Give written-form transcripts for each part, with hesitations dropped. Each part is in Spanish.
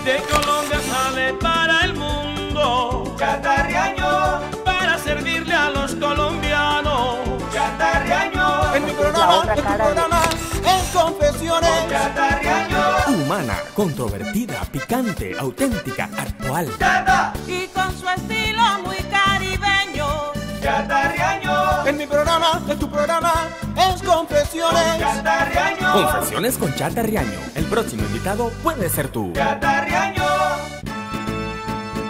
De Colombia sale para el mundo. Chatarriaño, Para servirle a los colombianos. Chatarriaño, En mi programa, en tu programa, en Confesiones. Chatarriaño, Humana, controvertida, picante, auténtica, actual. Chata, Y con su estilo muy caribeño. Chatarriaño, En mi programa, en tu programa, en Confesiones. Chatarriaño, Confesiones con Chata Riaño. El próximo invitado puede ser tú. Chatarriaño.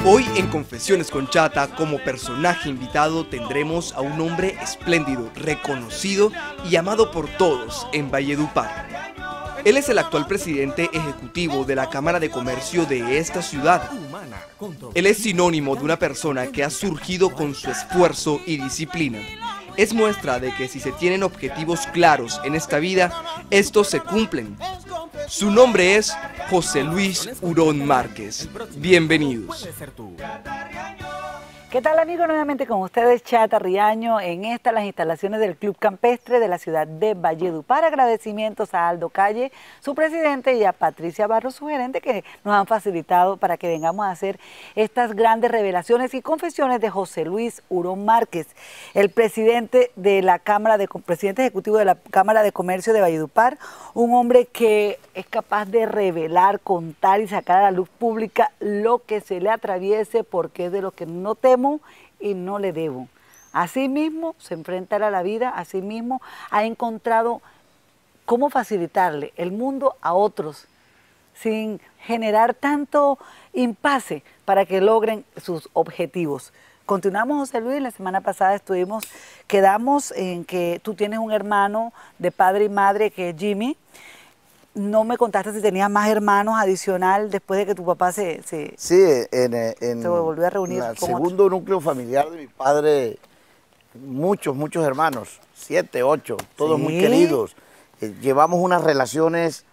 Hoy en Confesiones con Chata, como personaje invitado, tendremos a un hombre espléndido, reconocido y amado por todos en Valledupar. Él es el actual presidente ejecutivo de la Cámara de Comercio de esta ciudad. Él es sinónimo de una persona que ha surgido con su esfuerzo y disciplina. Es muestra de que si se tienen objetivos claros en esta vida, estos se cumplen. Su nombre es José Luis Hurón Márquez. Bienvenidos. ¿Qué tal, amigos? Nuevamente con ustedes, Chata Riaño, en las instalaciones del Club Campestre de la ciudad de Valledupar. Agradecimientos a Aldo Calle, su presidente, y a Patricia Barros, su gerente, que nos han facilitado para que vengamos a hacer estas grandes revelaciones y confesiones de José Luis Hurón Márquez, el presidente de la presidente ejecutivo de la Cámara de Comercio de Valledupar, un hombre que es capaz de revelar, contar y sacar a la luz pública lo que se le atraviese, porque es de lo que no temo y no le debo. Así mismo se enfrenta a la vida, así mismo ha encontrado cómo facilitarle el mundo a otros sin generar tanto impasse para que logren sus objetivos. Continuamos, José Luis. La semana pasada quedamos en que tú tienes un hermano de padre y madre que es Jimmy. No me contaste si tenías más hermanos adicional después de que tu papá se volvió a reunir el con segundo núcleo familiar de mi padre, muchos hermanos, 7, 8, todos ¿Sí? muy queridos. Llevamos unas relaciones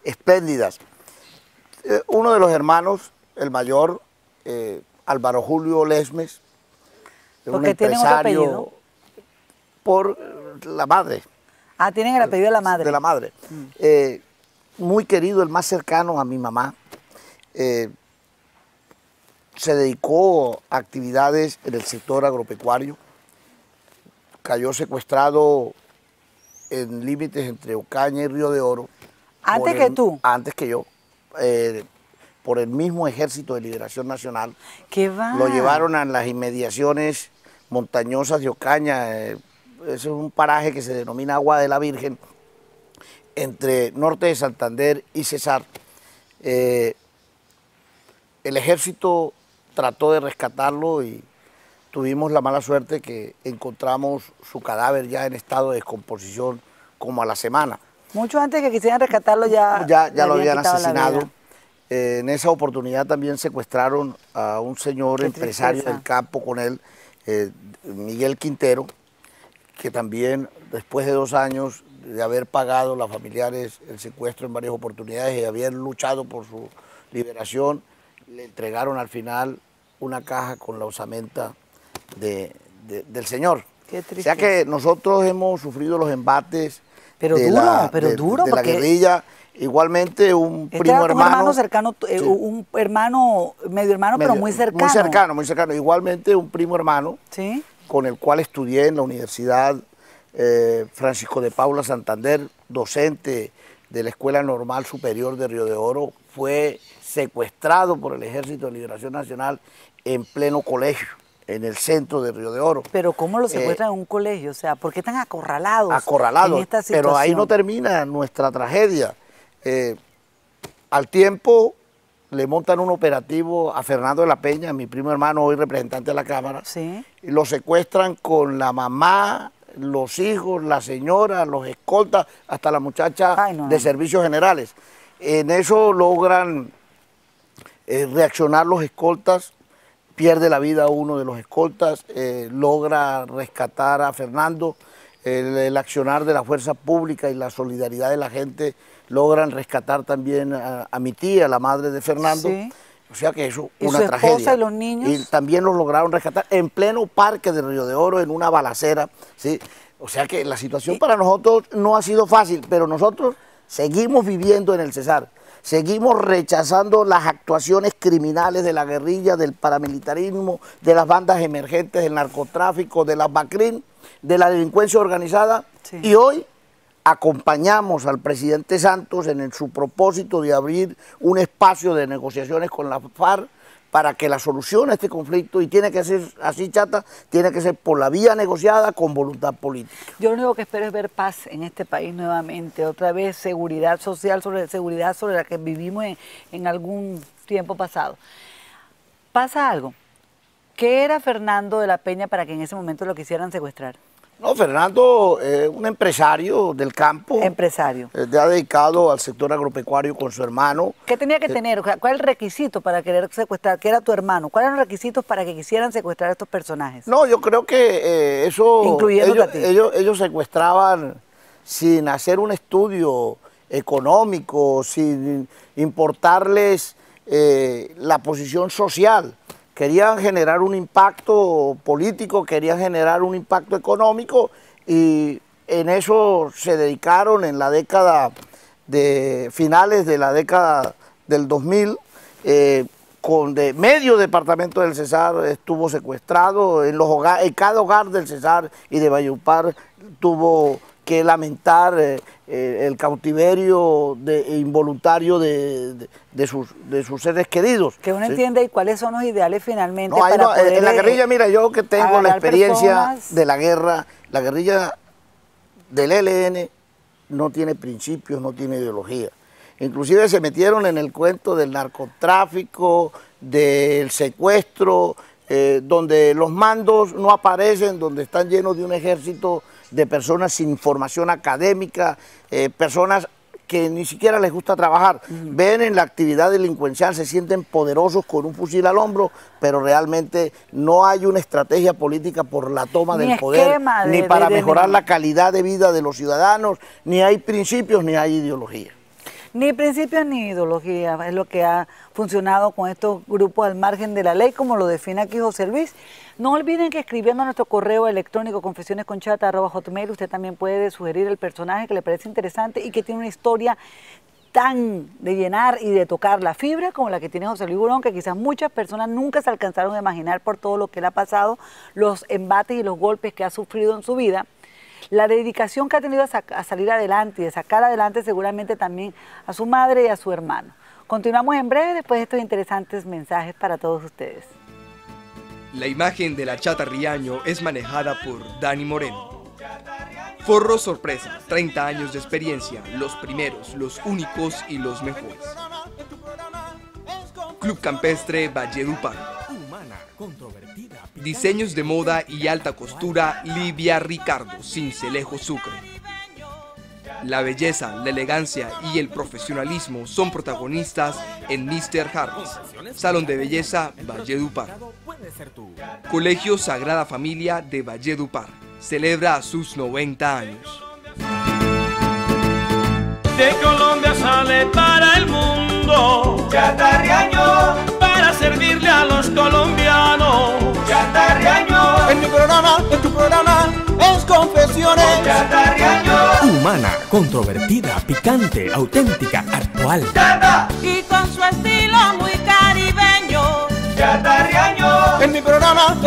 espléndidas. Uno de los hermanos, el mayor, Álvaro Julio Lesmes, un tienen otro empresario apellido. Por la madre. Ah, tienen el apellido de la madre. De la madre. Muy querido, el más cercano a mi mamá. Se dedicó a actividades en el sector agropecuario. Cayó secuestrado en límites entre Ocaña y Río de Oro. ¿Antes que tú? Antes que yo. Por el mismo Ejército de Liberación Nacional. ¿Qué va? Lo llevaron a las inmediaciones montañosas de Ocaña. Eso es un paraje que se denomina Agua de la Virgen, entre Norte de Santander y Cesar. El ejército trató de rescatarlo y tuvimos la mala suerte que encontramos su cadáver ya en estado de descomposición como a la semana. Mucho antes que quisieran rescatarlo ya lo habían quitado la asesinado. vida. En esa oportunidad también secuestraron a un señor empresario del campo con él, Miguel Quintero, que también después de 2 años de haber pagado a los familiares el secuestro en varias oportunidades y haber luchado por su liberación, le entregaron al final una caja con la osamenta del señor. Qué triste. O sea que nosotros hemos sufrido los embates pero de duro, la porque guerrilla. Igualmente un este primo era un hermano cercano, sí. Un hermano, medio hermano, pero muy cercano. Muy cercano. Igualmente un primo hermano, ¿sí? Con el cual estudié en la Universidad Francisco de Paula Santander, docente de la Escuela Normal Superior de Río de Oro, fue secuestrado por el Ejército de Liberación Nacional en pleno colegio, en el centro de Río de Oro. Pero ¿cómo lo secuestran en un colegio? O sea, ¿por qué están acorralados? Acorralados, en esta situación? Pero ahí no termina nuestra tragedia. Al tiempo le montan un operativo a Fernando de la Peña, mi primo hermano, hoy representante de la Cámara, ¿sí? Y lo secuestran con la mamá, los hijos, la señora, los escoltas, hasta la muchacha de servicios generales. En eso logran reaccionar los escoltas, pierde la vida uno de los escoltas, logra rescatar a Fernando, el accionar de la fuerza pública y la solidaridad de la gente logran rescatar también a mi tía, la madre de Fernando. Sí. O sea que eso ¿Y una su esposa tragedia. y los niños? Y también los lograron rescatar en pleno parque de Río de Oro, en una balacera, ¿sí? O sea que la situación para nosotros no ha sido fácil, pero nosotros seguimos viviendo en el Cesar. seguimos rechazando las actuaciones criminales de la guerrilla, del paramilitarismo, de las bandas emergentes, del narcotráfico, de las BACRIM, de la delincuencia organizada, sí. Y hoy acompañamos al presidente Santos en su propósito de abrir un espacio de negociaciones con la FARC para que la solución a este conflicto, y tiene que ser así, Chata, tiene que ser por la vía negociada con voluntad política. Yo lo único que espero es ver paz en este país nuevamente, otra vez seguridad social, seguridad sobre la que vivimos en algún tiempo pasado. Pasa algo. ¿Qué era Fernando de la Peña para que en ese momento lo quisieran secuestrar? No, Fernando es un empresario del campo. Empresario. Se ha dedicado al sector agropecuario con su hermano. ¿Qué tenía que tener? ¿Cuál es el requisito para querer secuestrar? ¿Qué era tu hermano? ¿Cuáles eran los requisitos para que quisieran secuestrar a estos personajes? No, yo creo que eso... Incluyendo a ti. Ellos secuestraban sin hacer un estudio económico, sin importarles la posición social. Querían generar un impacto político, querían generar un impacto económico, y en eso se dedicaron en la década de finales de la década del 2000, medio departamento del Cesar estuvo secuestrado, en cada hogar del Cesar y de Valledupar tuvo que lamentar el cautiverio involuntario de sus seres queridos. Que uno entiende y cuáles son los ideales finalmente no, para poder, en la guerrilla, mira, yo que tengo la experiencia de la guerrilla del ELN no tiene principios, no tiene ideología. Inclusive se metieron en el cuento del narcotráfico, del secuestro, donde los mandos no aparecen, donde están llenos de un ejército de personas sin formación académica, personas que ni siquiera les gusta trabajar. Ven en la actividad delincuencial, se sienten poderosos con un fusil al hombro, pero realmente no hay una estrategia política por la toma del poder, ni para mejorar la calidad de vida de los ciudadanos, ni hay principios, ni hay ideología. Ni principios ni ideología es lo que ha funcionado con estos grupos al margen de la ley, como lo define aquí José Luis. No olviden que escribiendo a nuestro correo electrónico confesionesconchata@hotmail usted también puede sugerir el personaje que le parece interesante y que tiene una historia tan de llenar y de tocar la fibra como la que tiene José Luis Burón, que quizás muchas personas nunca se alcanzaron a imaginar por todo lo que le ha pasado, los embates y los golpes que ha sufrido en su vida. La dedicación que ha tenido a salir adelante y de sacar adelante seguramente también a su madre y a su hermano. Continuamos en breve después de estos interesantes mensajes para todos ustedes. La imagen de la Chata Riaño es manejada por Dani Moreno. Forro Sorpresa, 30 años de experiencia, los primeros, los únicos y los mejores. Club Campestre Valledupar. Diseños de moda y alta costura Livia Ricardo, Cincelejo Sucre. La belleza, la elegancia y el profesionalismo son protagonistas en Mr. Harris, Salón de Belleza Valledupar. Colegio Sagrada Familia de Valledupar, celebra sus 90 años. De Colombia sale para el mundo Chata Riaño, para servirle a los colombianos. Chata Riaño, En tu programa, es Confesiones. Chata Riaño, Humana, controvertida, picante, auténtica, actual. Chata, Y con su estilo muy caribeño. Chata Riaño, En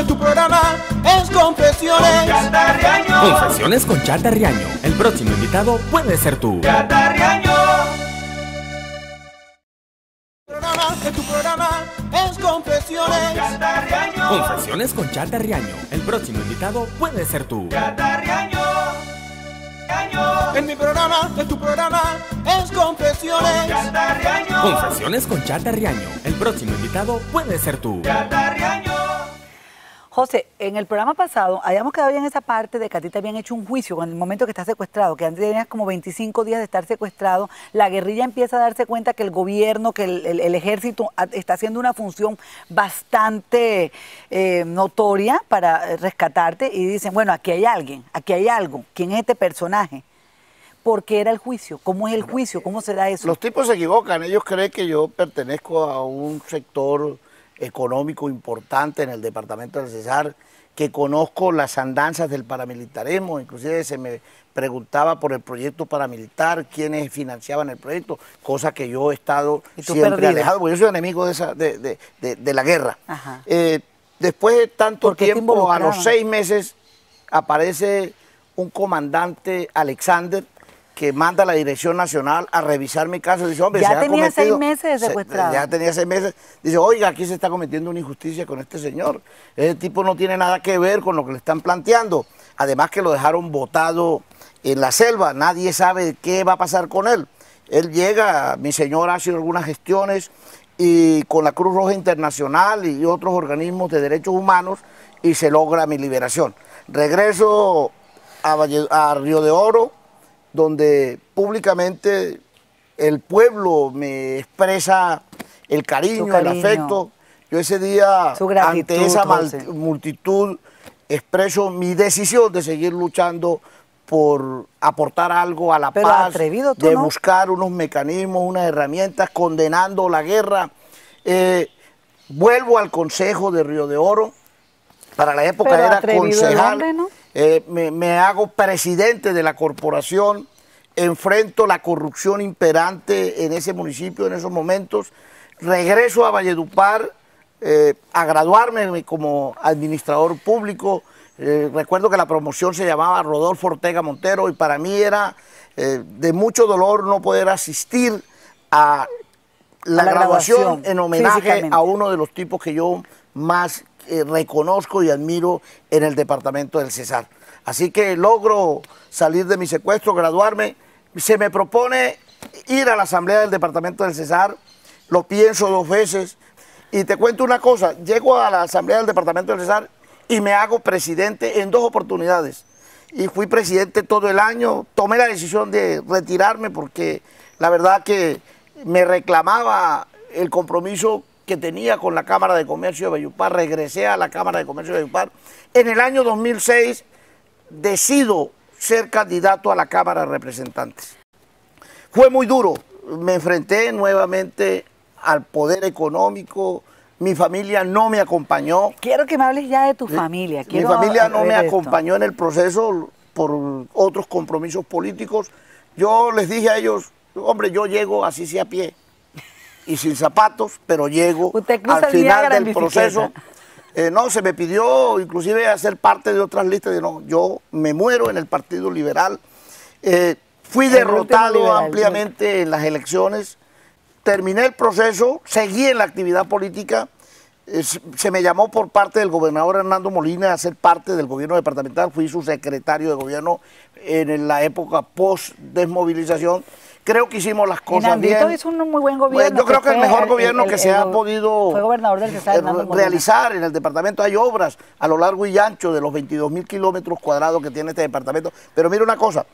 tu programa, es Confesiones. Chata Riaño, Confesiones con Chata Riaño. El próximo invitado puede ser tú. Chata Riaño. En tu programa, es Confesiones. Chata Riaño, Confesiones con Chata Riaño. El próximo invitado puede ser tú. Chata Riaño, Riaño, En tu programa, es Confesiones. Chata Riaño, Confesiones con Chata Riaño. El próximo invitado puede ser tú. Chata Riaño. José, en el programa pasado habíamos quedado ya en esa parte de que a ti te habían hecho un juicio con el momento que estás secuestrado, que antes tenías como 25 días de estar secuestrado. La guerrilla empieza a darse cuenta que el gobierno, que el ejército está haciendo una función bastante notoria para rescatarte, y dicen, bueno, aquí hay alguien, aquí hay algo. ¿Quién es este personaje? ¿Por qué era el juicio? ¿Cómo es el juicio? ¿Cómo se da eso? Los tipos se equivocan, ellos creen que yo pertenezco a un sector económico importante en el departamento del Cesar, que conozco las andanzas del paramilitarismo, inclusive se me preguntaba por el proyecto paramilitar, quiénes financiaban el proyecto, cosa que yo he estado siempre perdido? alejado, porque yo soy enemigo de la guerra. Después de tanto tiempo, a los 6 meses, aparece un comandante, Alexander, que manda a la Dirección Nacional a revisar mi caso. Dice, hombre, ya tenía 6 meses de secuestrado. Ya tenía 6 meses. Dice, oiga, aquí se está cometiendo una injusticia con este señor. Ese tipo no tiene nada que ver con lo que le están planteando. Además que lo dejaron botado en la selva. Nadie sabe qué va a pasar con él. Él llega, mi señor hace algunas gestiones y con la Cruz Roja Internacional y otros organismos de derechos humanos y se logra mi liberación. Regreso a Río de Oro, donde públicamente el pueblo me expresa el cariño, el afecto. Yo ese día, ante esa multitud, expreso mi decisión de seguir luchando por aportar algo a la paz, de buscar unos mecanismos, unas herramientas, condenando la guerra. Vuelvo al Consejo de Río de Oro, para la época era concejal. Me hago presidente de la corporación, enfrento la corrupción imperante en ese municipio en esos momentos, regreso a Valledupar a graduarme como administrador público. Recuerdo que la promoción se llamaba Rodolfo Ortega Montero y para mí era de mucho dolor no poder asistir a la graduación en homenaje a uno de los tipos que yo más reconozco y admiro en el departamento del Cesar. Así que logro salir de mi secuestro, graduarme. Se me propone ir a la asamblea del departamento del Cesar, lo pienso 2 veces y te cuento una cosa, llego a la asamblea del departamento del Cesar y me hago presidente en 2 oportunidades y fui presidente todo el año. Tomé la decisión de retirarme porque la verdad que me reclamaba el compromiso que tenía con la Cámara de Comercio de Valledupar. Regresé a la Cámara de Comercio de Valledupar. En el año 2006 decido ser candidato a la Cámara de Representantes. Fue muy duro, me enfrenté nuevamente al poder económico, mi familia no me acompañó. Quiero que me hables ya de tu familia. Mi familia no me acompañó en el proceso por otros compromisos políticos. Yo les dije a ellos, hombre, yo llego así sea a pie y sin zapatos, pero llego al final del proceso. No, se me pidió inclusive hacer parte de otras listas. No, yo me muero en el Partido Liberal. Fui derrotado ampliamente en las elecciones. Terminé el proceso, seguí en la actividad política. Se me llamó por parte del gobernador Hernando Molina a ser parte del gobierno departamental. Fui su secretario de gobierno en la época post-desmovilización. Creo que hicimos las cosas bien. Hizo un muy buen gobierno. Yo creo que el mejor gobierno que se ha podido realizar en el departamento. Hay obras a lo largo y ancho de los 22.000 kilómetros cuadrados que tiene este departamento. Pero mira una cosa.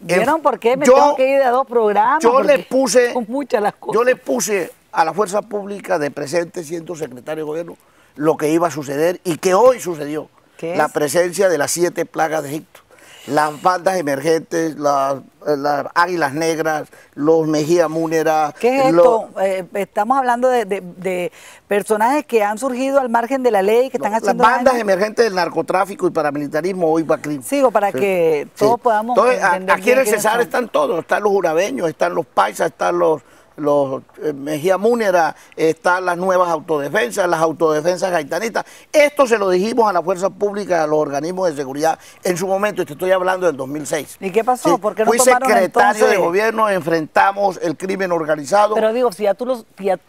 ¿Vieron por qué me tengo que ir a 2 programas? Yo le puse a la fuerza pública de presente, siendo secretario de gobierno, lo que iba a suceder y que hoy sucedió. La presencia de las 7 plagas de Egipto. Las bandas emergentes, las águilas negras, los Mejía Múnera. ¿Qué es esto? Estamos hablando de personajes que han surgido al margen de la ley, que están haciendo las bandas emergentes del narcotráfico y paramilitarismo hoy Bacrim. Sigo para que todos podamos entender. Aquí en el Cesar están todos, están los urabeños, están los paisas, están los Mejía Múnera, están las nuevas autodefensas, las autodefensas gaitanitas. Esto se lo dijimos a la fuerza pública, a los organismos de seguridad en su momento, y te estoy hablando del 2006. ¿Y qué pasó? Sí, ¿Por qué no fui tomaron secretario de gobierno, enfrentamos el crimen organizado. Pero digo, si ya tú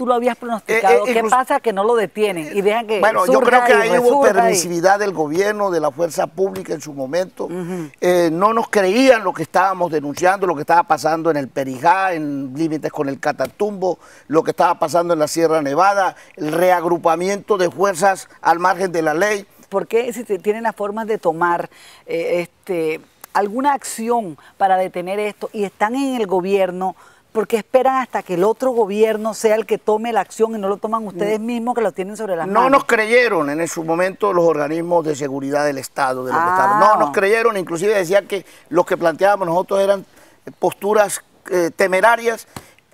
lo habías pronosticado, ¿qué pasa que no lo detienen y dejan que Bueno, yo creo que ahí hubo permisividad del gobierno, de la fuerza pública en su momento. No nos creían lo que estábamos denunciando, lo que estaba pasando en el Perijá, en límites con el Catatumbo, lo que estaba pasando en la Sierra Nevada, el reagrupamiento de fuerzas al margen de la ley. ¿Por qué si tienen las formas de tomar alguna acción para detener esto y están en el gobierno? ¿Por qué esperan hasta que el otro gobierno sea el que tome la acción y no lo toman ustedes mismos que lo tienen sobre las manos? No nos creyeron en su momento los organismos de seguridad del Estado, de los estados. No nos creyeron, inclusive decían que lo que planteábamos nosotros eran posturas temerarias,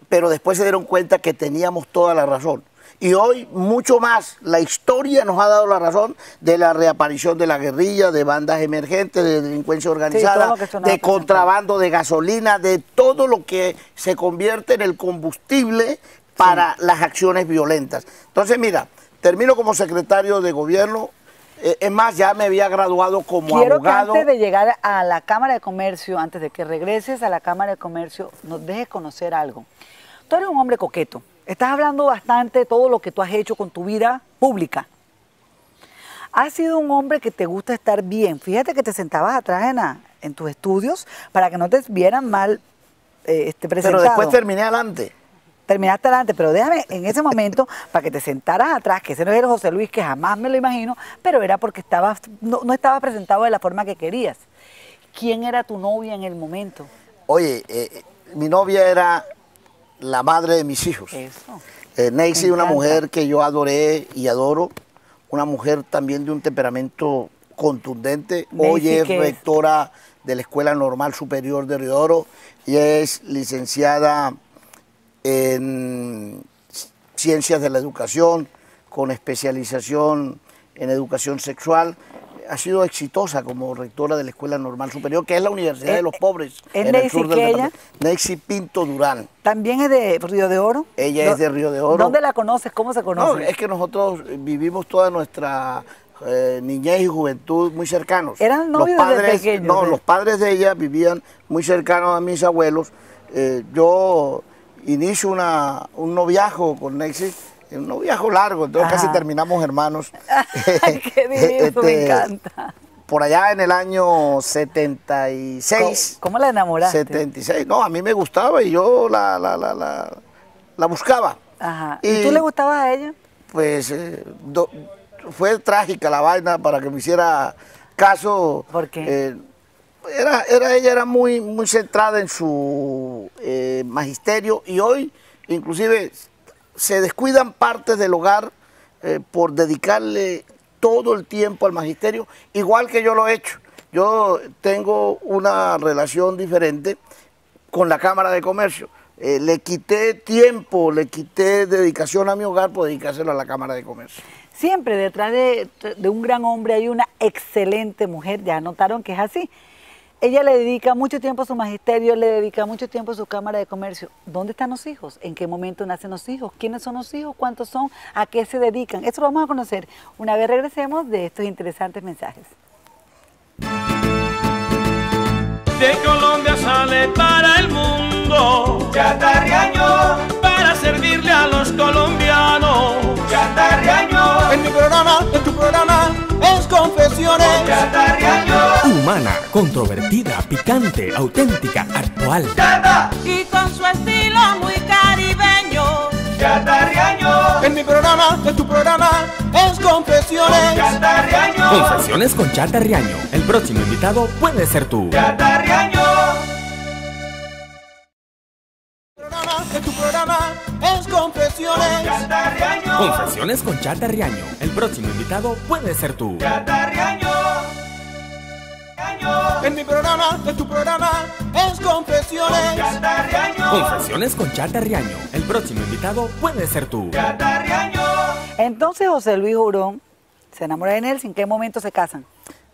pero después se dieron cuenta que teníamos toda la razón. Y hoy mucho más, la historia nos ha dado la razón de la reaparición de la guerrilla, de bandas emergentes, de delincuencia organizada, de contrabando de gasolina, de todo lo que se convierte en el combustible para las acciones violentas. Entonces, mira, termino como secretario de gobierno. Es más, ya me había graduado como abogado. Quiero que antes de llegar a la Cámara de Comercio, antes de que regreses a la Cámara de Comercio, nos dejes conocer algo. Tú eres un hombre coqueto. Estás hablando bastante de todo lo que tú has hecho con tu vida pública. Has sido un hombre que te gusta estar bien. Fíjate que te sentabas atrás en tus estudios para que no te vieran mal presentado. Pero después terminé adelante. Terminaste adelante, pero déjame en ese momento para que te sentaras atrás, que ese no era el José Luis, que jamás me lo imagino, pero era porque no estabas presentado de la forma que querías. ¿Quién era tu novia en el momento? Oye, mi novia era la madre de mis hijos. Eso. Neisy, una mujer que yo adoré y adoro, una mujer también de un temperamento contundente. Hoy es rectora de la Escuela Normal Superior de Río de Oro y es licenciada en Ciencias de la Educación, con especialización en Educación Sexual. Ha sido exitosa como rectora de la Escuela Normal Superior, que es la Universidad de los Pobres. ¿Es Neisy que ella? Neisy Pinto Durán. ¿También es de Río de Oro? Ella es de Río de Oro. ¿Dónde la conoces? ¿Cómo se conoce? No, es que nosotros vivimos toda nuestra niñez y juventud muy cercanos. ¿Eran novios desde pequeños? No, los padres de ella vivían muy cercanos a mis abuelos. Yo inicio un noviazgo con Neisy, un noviazgo largo, entonces casi terminamos hermanos. Ay, qué divino, me encanta. Por allá en el año 76. ¿Cómo la enamoraste? 76, no, a mí me gustaba y yo la buscaba. Ajá. ¿Y tú le gustabas a ella? Pues fue trágica la vaina para que me hiciera caso. ¿Por qué? Ella era muy centrada en su magisterio y hoy inclusive se descuidan partes del hogar por dedicarle todo el tiempo al magisterio, igual que yo lo he hecho. Yo tengo una relación diferente con la Cámara de Comercio. Le quité tiempo, le quité dedicación a mi hogar por dedicárselo a la Cámara de Comercio. Siempre detrás de un gran hombre hay una excelente mujer, ya notaron que es así. Ella le dedica mucho tiempo a su magisterio, le dedica mucho tiempo a su Cámara de Comercio. ¿Dónde están los hijos? ¿En qué momento nacen los hijos? ¿Quiénes son los hijos? ¿Cuántos son? ¿A qué se dedican? Eso lo vamos a conocer una vez regresemos de estos interesantes mensajes. De Colombia sale para el mundo Chatarriaño, para servirle a los colombianos. Chatarriaño, En mi programa, en tu programa, es Confesiones. Chatarriaño, Humana, controvertida, picante, auténtica, actual. chata, Y con su estilo muy caribeño. chatarriaño, En mi programa, en tu programa, es Confesiones. chatarriaño, Confesiones con Chata Riaño. El próximo invitado puede ser tú. chatarriaño, En tu programa, es Confesiones. chatarriaño, Confesiones con Chata Riaño. El próximo invitado puede ser tú. chatarriaño, En mi programa, en tu programa, es Confesiones. chatarriaño, Confesiones con Chata Riaño. El próximo invitado puede ser tú. chatarriaño. Entonces José Luis Hurón se enamora de Nelcy. ¿En qué momento se casan?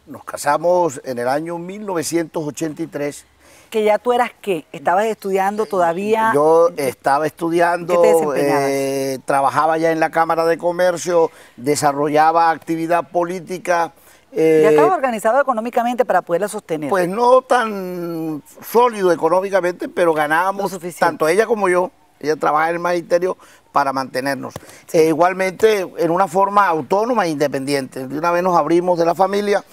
Nos casamos en el año 1983. Que ya tú eras ¿qué? ¿Estabas estudiando todavía? Yo estaba estudiando, ¿Qué te desempeñabas? trabajaba ya en la Cámara de Comercio, desarrollaba actividad política. ¿Ya estabas organizado económicamente para poderla sostener? Pues no tan sólido económicamente, pero ganábamos, Lo suficiente. tanto ella como yo, ella trabaja en el magisterio para mantenernos. Igualmente en una forma autónoma e independiente. De una vez nos abrimos de la familia.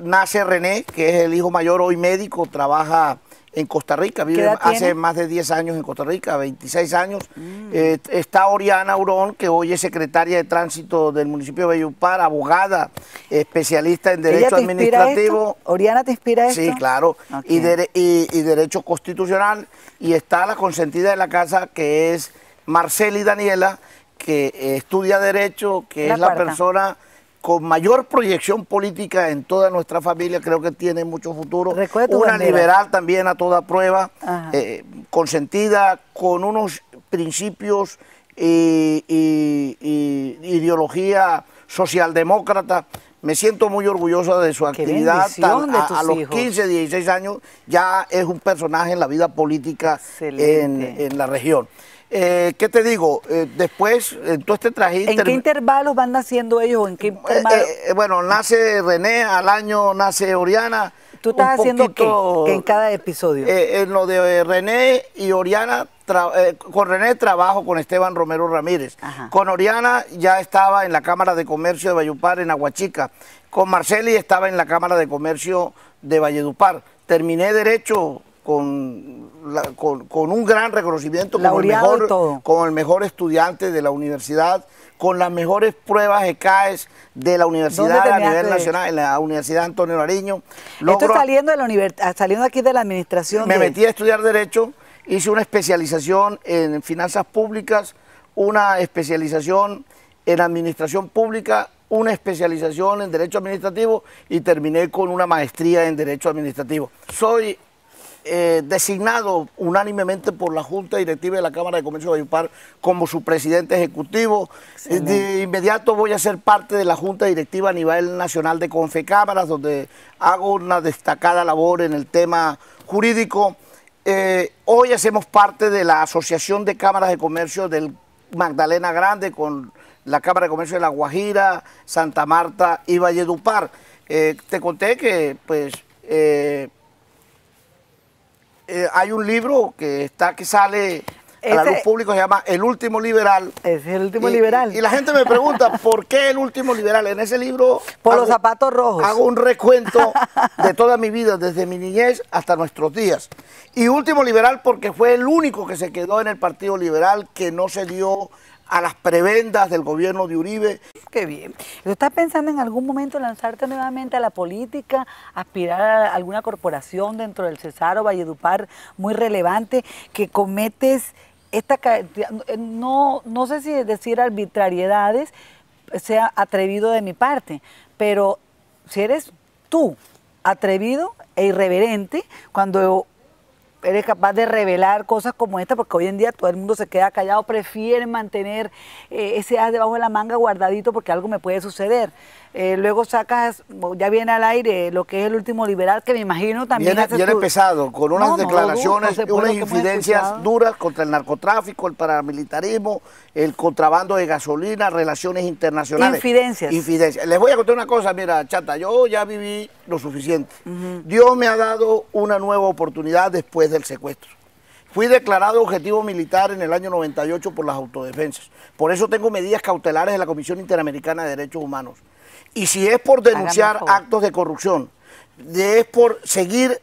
Nace René, que es el hijo mayor, hoy médico, trabaja en Costa Rica, vive hace más de 10 años en Costa Rica, 26 años. Está Oriana Hurón, que hoy es secretaria de Tránsito del municipio de Valledupar, abogada, especialista en Derecho Administrativo. ¿Oriana te inspira esto? Sí, claro, Okay. y Derecho Constitucional. Y está la consentida de la casa, que es Marceli Daniela, que estudia Derecho, que es la persona con mayor proyección política en toda nuestra familia, creo que tiene mucho futuro. Una liberal también a toda prueba, consentida, con unos principios y ideología socialdemócrata. Me siento muy orgullosa de su actividad. A los 15, 16 años ya es un personaje en la vida política en la región. ¿Qué te digo? Después, todo este trajín... ¿En qué intervalos van naciendo ellos? ¿En qué intervalos? Bueno, nace René, al año nace Oriana. ¿Tú estás haciendo qué en cada episodio? En lo de René y Oriana, con René trabajo con Esteban Romero Ramírez. Ajá. Con Oriana ya estaba en la Cámara de Comercio de Valledupar, en Aguachica. Con Marceli estaba en la Cámara de Comercio de Valledupar. Terminé Derecho con un gran reconocimiento como el mejor estudiante de la universidad, con las mejores pruebas ECAES de la universidad a nivel nacional, en la Universidad Antonio Nariño. Esto saliendo de la saliendo aquí de la administración. Me metí a estudiar Derecho, hice una especialización en Finanzas Públicas, una especialización en Administración Pública, una especialización en Derecho Administrativo y terminé con una maestría en Derecho Administrativo. Soy designado unánimemente por la Junta Directiva de la Cámara de Comercio de Valledupar como su presidente ejecutivo. De inmediato voy a ser parte de la Junta Directiva a nivel nacional de Confecámaras, donde hago una destacada labor en el tema jurídico. Hoy hacemos parte de la Asociación de Cámaras de Comercio del Magdalena Grande, con la Cámara de Comercio de La Guajira, Santa Marta y Valledupar. Te conté que pues hay un libro que sale a la luz pública, se llama El Último Liberal. Es El Último Liberal. Y la gente me pregunta, ¿por qué El Último Liberal? En ese libro... Por los zapatos rojos. Hago un recuento de toda mi vida, desde mi niñez hasta nuestros días. Y Último Liberal porque fue el único que se quedó en el Partido Liberal, que no se dio a las prebendas del gobierno de Uribe. Qué bien. ¿Estás pensando en algún momento lanzarte nuevamente a la política, aspirar a alguna corporación dentro del Cesar o Valledupar muy relevante, que cometes esta, no sé si decir arbitrariedades, sea atrevido de mi parte, pero si eres tú atrevido e irreverente cuando eres capaz de revelar cosas como esta, porque hoy en día todo el mundo se queda callado, prefiere mantener ese as debajo de la manga guardadito porque algo me puede suceder. Luego sacas, ya viene al aire lo que es El Último Liberal, que me imagino también... Viene pesado, con unas declaraciones, unas incidencias duras contra el narcotráfico, el paramilitarismo, el contrabando de gasolina, relaciones internacionales. Infidencias. Les voy a contar una cosa, mira, Chata, yo ya viví lo suficiente. Dios me ha dado una nueva oportunidad después del secuestro. Fui declarado objetivo militar en el año 98 por las autodefensas. Por eso tengo medidas cautelares de la Comisión Interamericana de Derechos Humanos. Y si es por denunciar actos de corrupción, es por seguir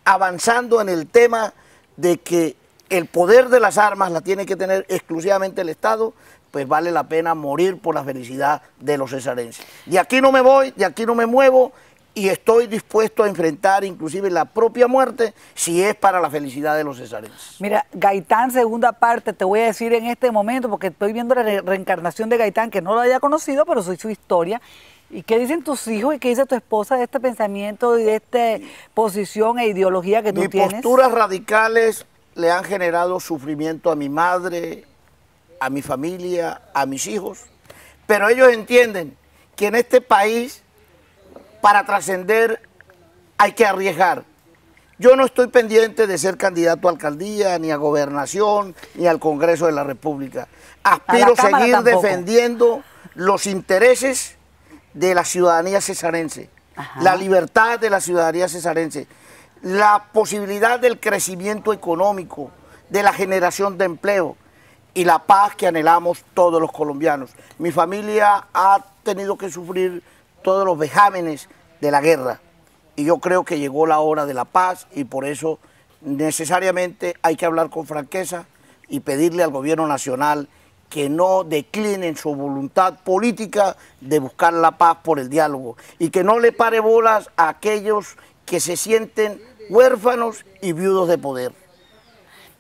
avanzando en el tema de que el poder de las armas la tiene que tener exclusivamente el Estado, pues vale la pena morir por la felicidad de los cesarenses. De aquí no me voy, de aquí no me muevo, y estoy dispuesto a enfrentar inclusive la propia muerte si es para la felicidad de los cesarenses. Mira, Gaitán, segunda parte, te voy a decir en este momento, porque estoy viendo la reencarnación de Gaitán, que no lo haya conocido, pero soy su historia. ¿Y qué dicen tus hijos y qué dice tu esposa de este pensamiento y de esta posición e ideología que tú tienes? Mis posturas radicales le han generado sufrimiento a mi madre, a mi familia, a mis hijos, pero ellos entienden que en este país, para trascender, hay que arriesgar. Yo no estoy pendiente de ser candidato a alcaldía, ni a gobernación, ni al Congreso de la República. Aspiro a seguir defendiendo los intereses de la ciudadanía cesarense, la libertad de la ciudadanía cesarense, la posibilidad del crecimiento económico, de la generación de empleo y la paz que anhelamos todos los colombianos. Mi familia ha tenido que sufrir todos los vejámenes de la guerra y yo creo que llegó la hora de la paz y por eso necesariamente hay que hablar con franqueza y pedirle al gobierno nacional que no declinen su voluntad política de buscar la paz por el diálogo y que no le pare bolas a aquellos que se sienten huérfanos y viudos de poder.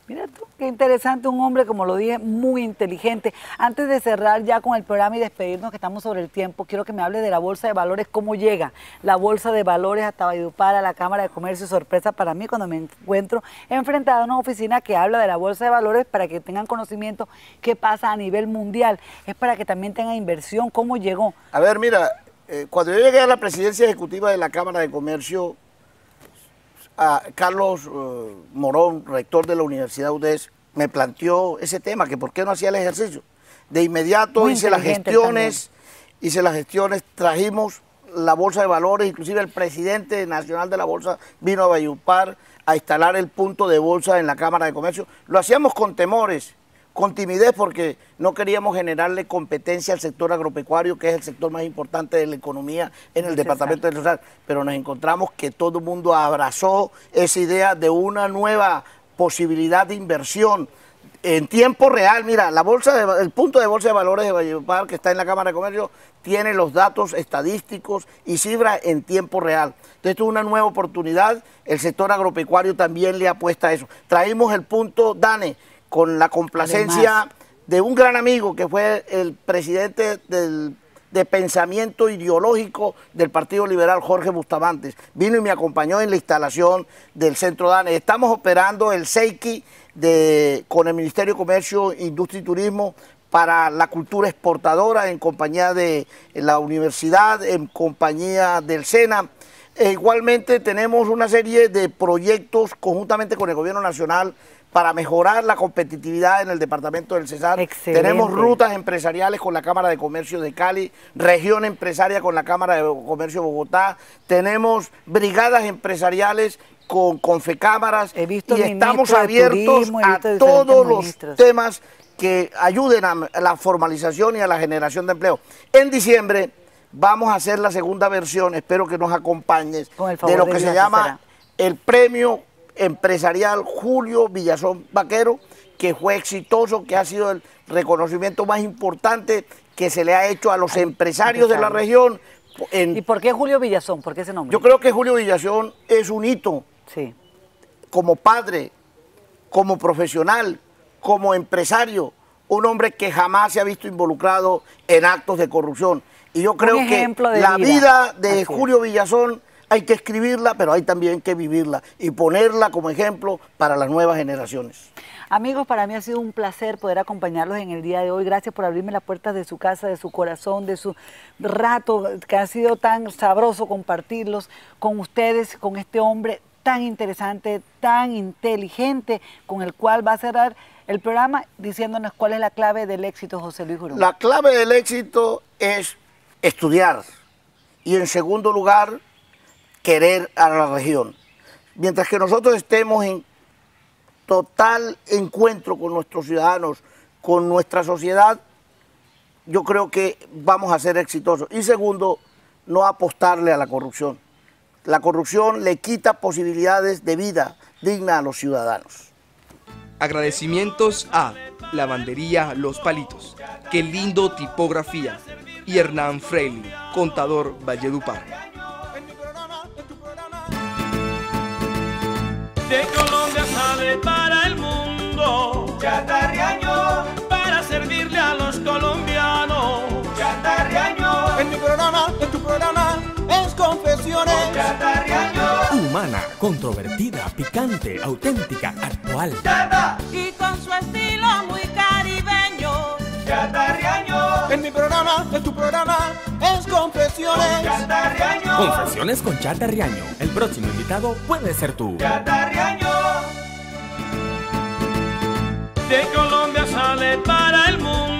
Mira tú, qué interesante, un hombre, como lo dije, muy inteligente. Antes de cerrar ya con el programa y despedirnos, que estamos sobre el tiempo, quiero que me hable de la Bolsa de Valores, cómo llega la Bolsa de Valores hasta Valledupar, a la Cámara de Comercio. Sorpresa para mí cuando me encuentro enfrentada a una oficina que habla de la Bolsa de Valores, para que tengan conocimiento qué pasa a nivel mundial. Es para que también tengan inversión, cómo llegó. A ver, mira, cuando yo llegué a la presidencia ejecutiva de la Cámara de Comercio, a Carlos Morón, rector de la Universidad UDES, me planteó ese tema, que por qué no hacía el ejercicio. De inmediato hice las gestiones, trajimos la Bolsa de Valores, inclusive el presidente nacional de la Bolsa vino a Valledupar a instalar el punto de bolsa en la Cámara de Comercio. Lo hacíamos con temores, con timidez, porque no queríamos generarle competencia al sector agropecuario, que es el sector más importante de la economía en el departamento de Cesar. Pero nos encontramos que todo el mundo abrazó esa idea de una nueva posibilidad de inversión en tiempo real. Mira, el punto de Bolsa de Valores de Valledupar, que está en la Cámara de Comercio, tiene los datos estadísticos y cifras en tiempo real. Entonces, esto es una nueva oportunidad. El sector agropecuario también le apuesta a eso. Traímos el punto DANE, con la complacencia de un gran amigo que fue el presidente de pensamiento ideológico del Partido Liberal, Jorge Bustamante. Vino y me acompañó en la instalación del Centro DANE. Estamos operando el SEICI con el Ministerio de Comercio, Industria y Turismo para la cultura exportadora, en compañía de la universidad, en compañía del SENA. Igualmente tenemos una serie de proyectos conjuntamente con el Gobierno Nacional para mejorar la competitividad en el departamento del Cesar. Excelente. Tenemos rutas empresariales con la Cámara de Comercio de Cali, región empresaria con la Cámara de Comercio de Bogotá, tenemos brigadas empresariales con Confecámaras, y estamos abiertos a todos los temas que ayuden a la formalización y a la generación de empleo. En diciembre vamos a hacer la segunda versión, espero que nos acompañes, de lo que se llama el Premio Empresarial Julio Villazón Vaquero, que fue exitoso, que ha sido el reconocimiento más importante que se le ha hecho a los empresarios de la región. ¿Y por qué Julio Villazón? ¿Por qué ese nombre? Yo creo que Julio Villazón es un hito, como padre, como profesional, como empresario, un hombre que jamás se ha visto involucrado en actos de corrupción. Y yo creo que la vida de Julio Villazón hay que escribirla, pero hay también que vivirla y ponerla como ejemplo para las nuevas generaciones. Amigos, para mí ha sido un placer poder acompañarlos en el día de hoy. Gracias por abrirme las puertas de su casa, de su corazón, de su rato, que ha sido tan sabroso compartirlos con ustedes, con este hombre tan interesante, tan inteligente, con el cual va a cerrar el programa diciéndonos cuál es la clave del éxito, José Luis Jurón. La clave del éxito es estudiar y, en segundo lugar, querer a la región. Mientras que nosotros estemos en total encuentro con nuestros ciudadanos, con nuestra sociedad, yo creo que vamos a ser exitosos. Y segundo, no apostarle a la corrupción. La corrupción le quita posibilidades de vida digna a los ciudadanos. Agradecimientos a Lavandería Los Palitos, Qué Lindo Tipografía, y Hernán Freili, contador Valledupar. De Colombia sale para el mundo Chatarriaño, para servirle a los colombianos. Chatarriaño, En mi programa, en tu programa, es Confesiones. Chatarriaño, Humana, controvertida, picante, auténtica, actual. chata, Y con su estilo muy caribeño. chatarriaño, En mi programa, en tu programa, es Confesiones. chatarriaño, Confesiones con Chata Riaño. El próximo invitado puede ser tú. chatarriaño. De Colombia sale para el mundo